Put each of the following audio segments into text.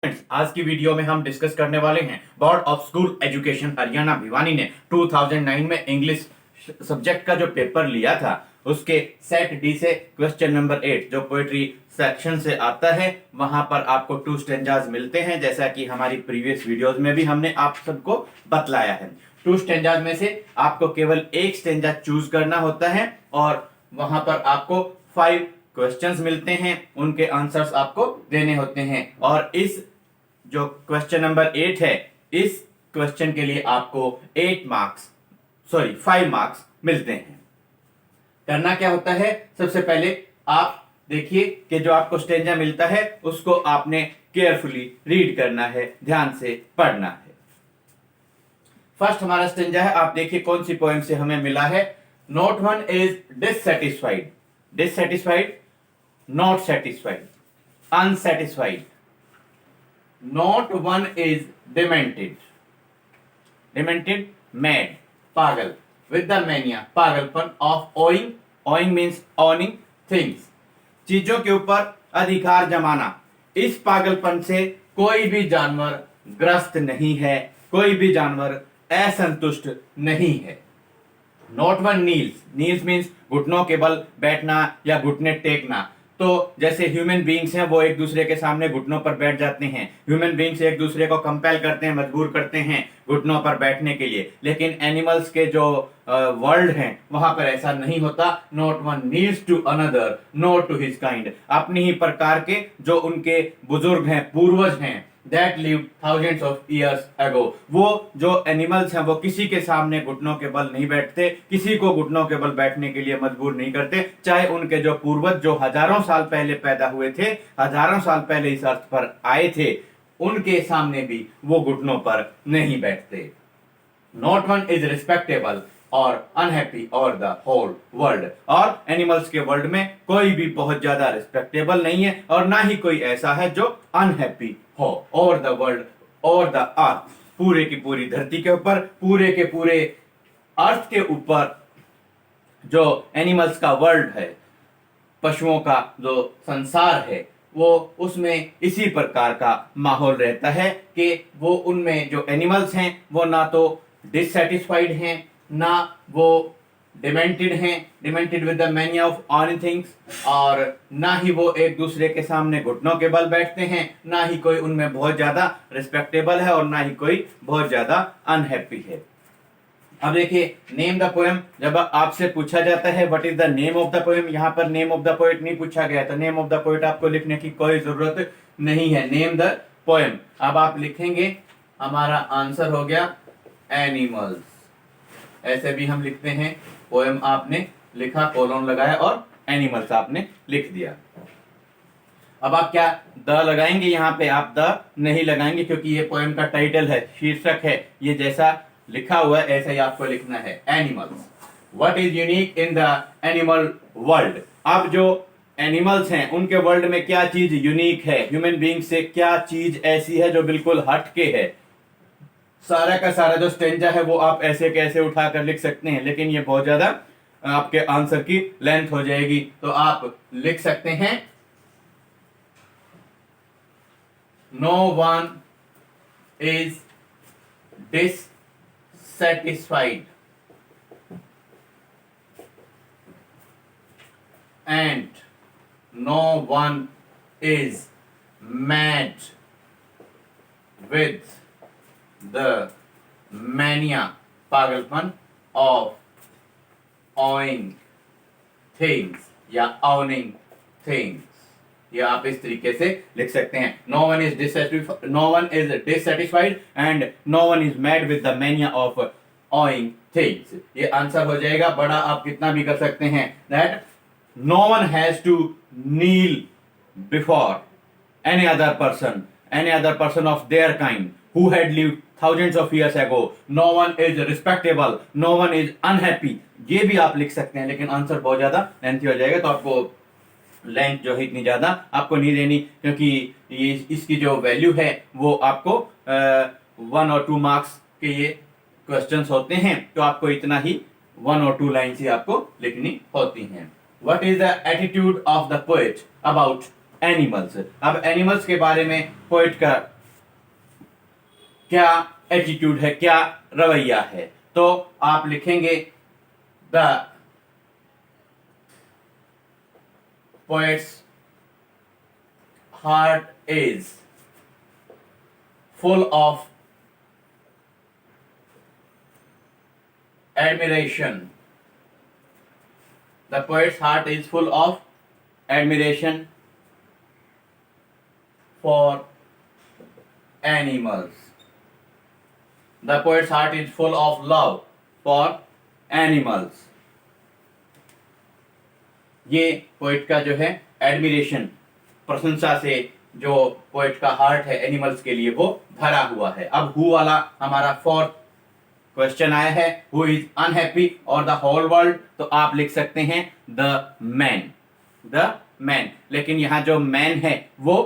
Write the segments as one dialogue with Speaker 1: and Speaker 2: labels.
Speaker 1: आज की वीडियो में हम डिस्कस करने वाले हैं board of school education Haryana Bhiwani ने 2009 में इंग्लिश सब्जेक्ट का जो पेपर लिया था उसके सेट डी से क्वेश्चन नंबर 8 जो पोएट्री सेक्शन से आता है वहां पर आपको 2 स्टेंजाज मिलते हैं, जैसा कि हमारी प्रीवियस वीडियोस में भी हमने आप सबको बतलाया है। 2 स्टेंजाज में से आपको केवल एक स्टेंजा चूज करना होता है और वहां पर आपको 5 क्वेश्चंस मिलते हैं, उनके आंसर्स आपको देने होते हैं और इस जो क्वेश्चन नंबर 8 है इस क्वेश्चन के लिए आपको 5 मार्क्स मिलते हैं। करना क्या होता है, सबसे पहले आप देखिए कि जो आपको स्टेंजा मिलता है उसको आपने केयरफुली रीड करना है, ध्यान से पढ़ना है। फर्स्ट हमारा स्टेंजा है, आप देखिए कौन सी पोएम से हमें मिला है। Note one is dissatisfied, dissatisfied, not satisfied, unsatisfied. Not one is demented, demented, mad, पागल, with the mania, पागलपन of owing, owing means owning things, चीजों के ऊपर अधिकार जमाना। इस पागलपन से कोई भी जानवर ग्रस्त नहीं है, कोई भी जानवर असंतुष्ट नहीं है। Not one Niels, Niels means घुटनों के बल बैठना या घुटने टेकना। तो जैसे ह्यूमन बीइंग्स हैं वो एक दूसरे के सामने घुटनों पर बैठ जाते हैं, ह्यूमन बीइंग्स एक दूसरे को कंपेल करते हैं, मजबूर करते हैं घुटनों पर बैठने के लिए, लेकिन एनिमल्स के जो वर्ल्ड हैं वहां पर ऐसा नहीं होता। Not one needs to another, not to his kind, अपनी ही प्रकार के जो उनके बुजुर्ग हैं, पूर्वज हैं, that lived thousands of years ago, वो जो एनिमल्स हैं वो किसी के सामने घुटनों के बल नहीं बैठते, किसी को घुटनों के बल बैठने के लिए मजबूर नहीं करते, चाहे उनके जो पूर्वज जो हजारों साल पहले पैदा हुए थे, हजारों साल पहले इस अर्थ पर आए थे, उनके सामने भी वो घुटनों पर नहीं बैठते। नॉट वन इज रिस्पेक्टेबल और अनहैप्पी और द होल वर्ल्ड, और एनिमल्स के वर्ल्ड में कोई भी बहुत ज्यादा रिस्पेक्टेबल नहीं है और ना ही कोई ऐसा है जो अनहैप्पी हो। और द वर्ल्ड और द अर्थ, पूरे की पूरी धरती के ऊपर, पूरे के पूरे अर्थ के ऊपर जो एनिमल्स का वर्ल्ड है, पशुओं का जो संसार है, वो उसमें इसी प्रकार का माहौल रहता है कि वो उनमें जो एनिमल्स हैं वो ना तो डिससेटिस्फाइड हैं, ना वो डिमेंटेड हैं, demented with the mania of all things, और ना ही वो एक दूसरे के सामने घुटनों के बल बैठते हैं, ना ही कोई उनमें बहुत ज्यादा रिस्पेक्टेबल है और ना ही कोई बहुत ज्यादा अनहैप्पी है। अब देखिए नेम द पोएम, जब आपसे पूछा जाता है what is the name of the poem, यहाँ पर नेम ऑफ द पोएट नहीं पूछा गया, तो नेम ऑफ द पोएट आपको लिखने की कोई जरूरत नहीं है। नेम द पोएम, अब आप लिखेंगे, हमारा आंसर हो गया एनिमल्स। ऐसे भी हम लिखते हैं, पोएम आपने लिखा, कोलन लगाया और एनिमल्स आपने लिख दिया। अब आप क्या द लगाएंगे, यहाँ पे आप द नहीं लगाएंगे क्योंकि ये पोएम का टाइटल है, शीर्षक है, ये जैसा लिखा हुआ है ऐसा ही आपको लिखना है, animals. What is unique in the animal world, अब जो एनिमल्स हैं उनके वर्ल्ड में क्या चीज यूनिक है, ह्यूमन बीइंग से क्या चीज ऐसी है जो बिल्कुल हटके है। सारा का सारा जो स्टेंजा है वो आप ऐसे कैसे उठाकर लिख सकते हैं, लेकिन ये बहुत ज्यादा आपके आंसर की लेंथ हो जाएगी, तो आप लिख सकते हैं no one is dissatisfied and no one is mad with the mania, पागलपन, of owing things या owning things, ये आप इस तरीके से लिख सकते हैं। no one is dissatisfied and no one is mad with the mania of owing things, ये आंसर हो जाएगा। बड़ा आप कितना भी कर सकते हैं, that no one has to kneel before any other person of their kind who had lived thousands of years ago, no one is respectable, no one is unhappy, ये भी आप लिख सकते हैं, लेकिन आंसर बहुत ज्यादा लेंथी हो जाएगा, तो आपको लेंथ जो है इतनी ज्यादा आपको नहीं देनी, क्योंकि इसकी जो वैल्यू है वो आपको 1 और 2 मार्क्स के ये क्वेश्चंस होते हैं, तो आपको इतना ही 1 और 2 लाइन्स ही आपको लिखनी होती हैं। What is the attitude of the poet about animals, अब एनिमल्स के बारे में पोएट का क्या एटीट्यूड है, क्या रवैया है। तो आप लिखेंगे the poets heart is full of admiration. The poet's heart is full of admiration for animals. The poet's heart is full of love for animals. ये पोएट का जो है एडमिरेशन, प्रशंसा से जो पोएट का हार्ट है एनिमल्स के लिए वो भरा हुआ है। अब हु वाला हमारा फोर्थ क्वेश्चन आया है, हु इज अनहैप्पी और द होल वर्ल्ड, तो आप लिख सकते हैं द मैन, द मैन। लेकिन यहां जो मैन है वो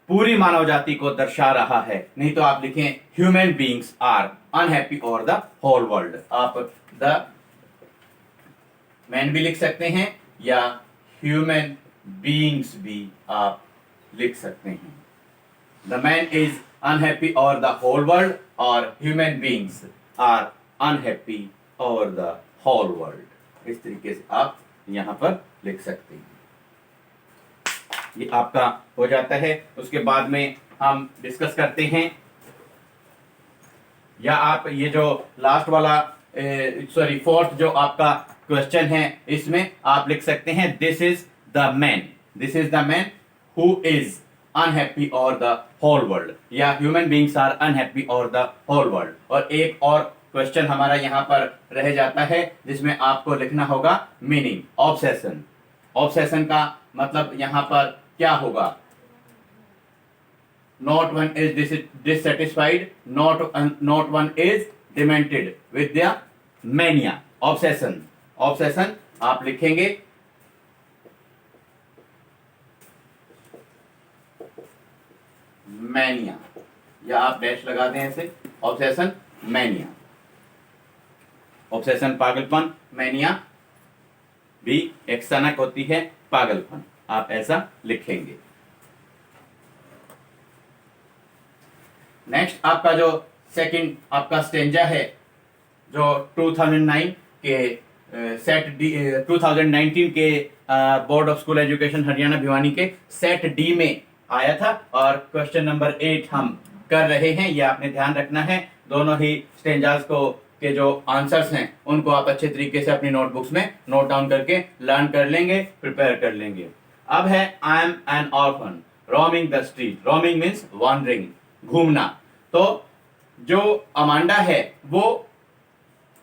Speaker 1: पूरी मानव जाति को दर्शा रहा है, नहीं तो आप लिखें ह्यूमन बीइंग्स आर अनहैप्पी और द होल वर्ल्ड। आप द मैन भी लिख सकते हैं या ह्यूमन बीइंग्स भी आप लिख सकते हैं। द मैन इज अनहैप्पी और द होल वर्ल्ड और ह्यूमन बीइंग्स आर अनहैप्पी और द होल वर्ल्ड। इस तरीके से आप यहां पर लिख सकते हैं। ये आपका हो जाता है। उसके बाद में हम डिस्कस करते हैं, या आप ये जो लास्ट वाला सॉरी फोर्थ जो आपका क्वेश्चन है इसमें आप लिख सकते हैं this is the man, this is the man who is unhappy और द होल वर्ल्ड, या ह्यूमन बीइंग्स आर अनहैप्पी और द होल वर्ल्ड। और एक और क्वेश्चन हमारा यहाँ पर रह जाता है जिसमें आपको लिखना होगा मीनिंग, ऑब्सेशन। ऑब्सेशन का मतलब यहाँ पर क्या होगा? Not one is dissatisfied, not one is demented with the mania. Obsession, obsession आप लिखेंगे मैनिया, या आप डैश लगा दें ऐसे, ऑब्सेशन मैनिया। ऑब्सेशन पागलपन, मैनिया भी एक सनक होती है पागलपन, आप ऐसा लिखेंगे। नेक्स्ट आपका जो सेकंड आपका स्टेंजा है जो 2009 के सेट डी 2019 के board of school education Haryana Bhiwani के सेट डी में आया था, और क्वेश्चन नंबर 8 हम कर रहे हैं। ये आपने ध्यान रखना है, दोनों ही स्टेंजास को के जो आंसर्स हैं उनको आप अच्छे तरीके से अपनी नोटबुक्स में नोट डाउन करके लर्न कर लेंगे, प्रिपेयर कर लेंगे। अब है I am an orphan roaming the street. Roaming means wandering, घूमना। तो जो अमांडा है वो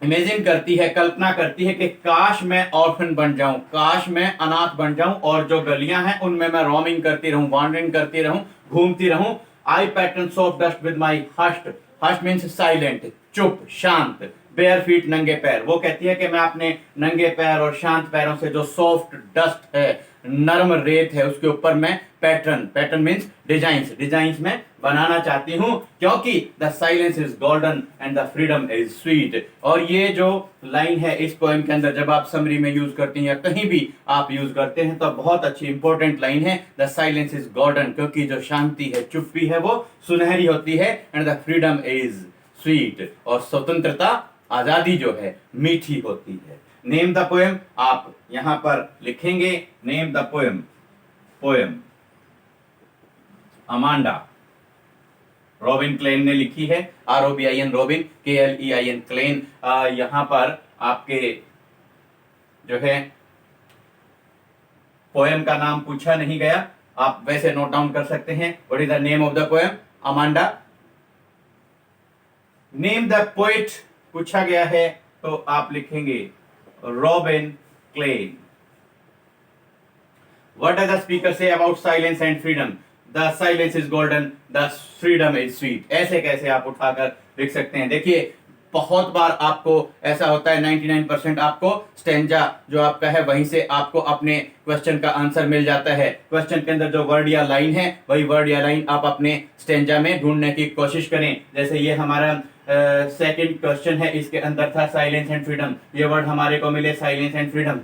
Speaker 1: इमेजिन करती है, कल्पना करती है कि काश मैं ऑर्फन बन जाऊं, काश मैं अनाथ बन जाऊं और जो गलियां हैं उनमें मैं रोमिंग करती रहूं, वॉन्डरिंग करती रहूं, घूमती रहूं। I pattern soft dust with my hushed. Hushed means silent, चुप, शांत। बेयर फीट, नंगे पैर। वो कहती है कि मैं अपने नंगे पैर और शांत पैरों से जो सॉफ्ट डस्ट है, नरम रेत है, उसके ऊपर मैं pattern, pattern means designs, designs में बनाना चाहती हूं, क्योंकि the silence is golden and the freedom is sweet. और ये जो लाइन है इस पोएम के अंदर जब आप समरी में यूज करते हैं या कहीं भी आप यूज करते हैं तो बहुत अच्छी इंपॉर्टेंट लाइन है, द साइलेंस इज गोल्डन, क्योंकि जो शांति है, चुप्पी है, वो सुनहरी होती है, and the freedom is sweet, और स्वतंत्रता, आजादी जो है मीठी होती है। नेम द पोएम आप यहां पर लिखेंगे, name the poem, poem Amanda Robin Klein ने लिखी है, ROBIN रॉबिन, KLEIN क्लेन। यहां पर आपके जो है पोएम का नाम पूछा नहीं गया, आप वैसे नोट डाउन कर सकते हैं। What is the name of the poem? Amanda. Name the poet पूछा गया है तो आप लिखेंगे Robin Klein. What does the speaker say about silence and freedom? The silence is golden, the freedom is sweet. ऐसे कैसे आप उठाकर लिख सकते हैं? देखिए बहुत बार आपको ऐसा होता है, 99% आपको स्टेंजा जो आपका है वहीं से आपको अपने क्वेश्चन का आंसर मिल जाता है। क्वेश्चन के अंदर जो वर्ड या लाइन है वही वर्ड या लाइन आप अपने स्टेंजा में ढूंढने की कोशिश करें। जैसे ये हमारा सेकंड क्वेश्चन है, इसके अंदर था साइलेंस एंड फ्रीडम, ये वर्ड हमारे को मिले साइलेंस एंड फ्रीडम।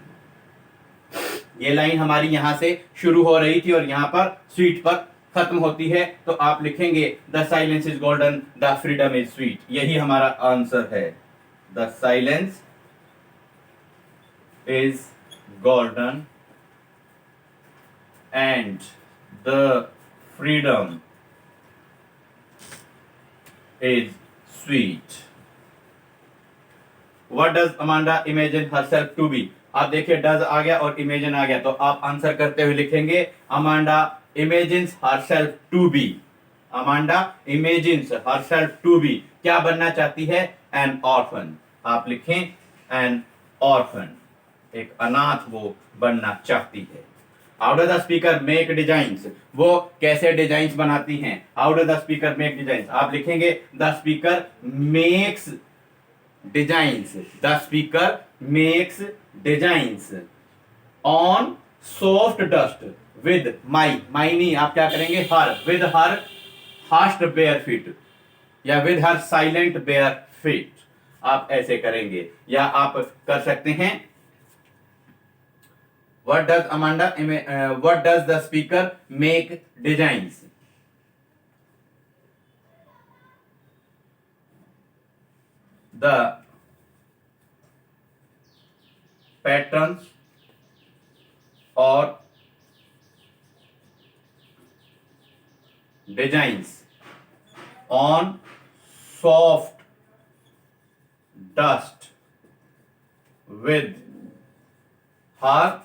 Speaker 1: ये लाइन हमारी यहां से शुरू हो रही थी और यहां पर स्वीट पर खत्म होती है तो आप लिखेंगे the silence is golden, the freedom is sweet. यही हमारा आंसर है। The silence is golden and the freedom is sweet. What does Amanda imagine herself to be? आप देखिए डज आ गया और इमेजिन आ गया, तो आप आंसर करते हुए लिखेंगे Amanda imagines herself to be. Amanda imagines herself to be, क्या बनना चाहती है? An orphan. आप लिखें एन ऑर्फन, एक अनाथ वो बनना चाहती है। How does the speaker make designs? वो कैसे डिजाइन्स बनाती हैं? How does the speaker make designs? आप लिखेंगे the speaker makes designs. The speaker makes designs on soft dust with नहीं, आप क्या करेंगे? her, with her hushed bare feet या with her silent bare feet, आप ऐसे करेंगे। या आप कर सकते हैं what does the speaker make designs? The patterns or designs on soft dust with her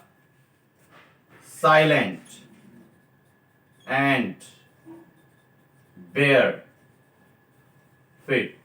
Speaker 1: silent and bare feet।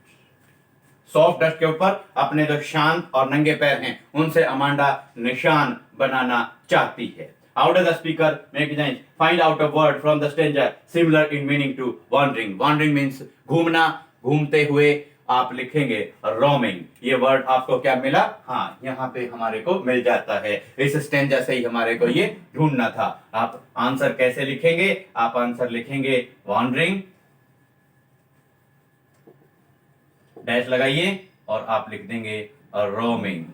Speaker 1: Soft dust के ऊपर अपने जो शांत और नंगे पैर हैं उनसे अमांडा निशान बनाना चाहती है। How does the speaker make design? Find out a word from the stranger similar in meaning to wandering. Wandering means घूमना, घूमते हुए। आप लिखेंगे रोमिंग। ये वर्ड आपको क्या मिला? हाँ, यहाँ पे हमारे को मिल जाता है। इस स्टेंजा से ही हमारे को ये ढूंढना था। आप आंसर कैसे लिखेंगे? आप आंसर लिखेंगे वॉन्डरिंग, डैश लगाइए और आप लिख देंगे रोमिंग।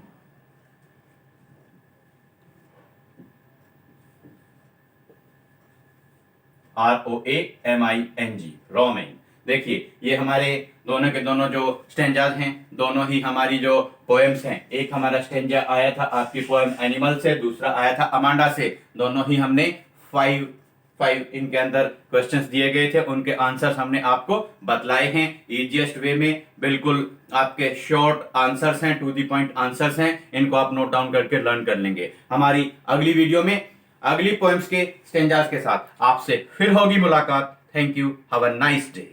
Speaker 1: ROAMING, roaming. देखिए ये हमारे दोनों के दोनों जो स्टेंजाज हैं, दोनों ही हमारी जो पोएम्स हैं। एक हमारा स्टेंजा आया था आपकी पोएम एनिमल से, दूसरा आया था अमांडा से। दोनों ही हमने फाइव इनके अंदर क्वेश्चंस दिए गए थे, उनके आंसर्स हमने आपको बतलाए हैं इजीएस्ट वे में। बिल्कुल आपके शॉर्ट आंसर्स हैं, टू द पॉइंट आंसर्स हैं। इनको आप नोट डाउन करके लर्न कर लेंगे। हमारी अगली वीडियो में अगली पोएम्स के स्टेंजास के साथ आपसे फिर होगी मुलाकात। Thank you, have a nice day.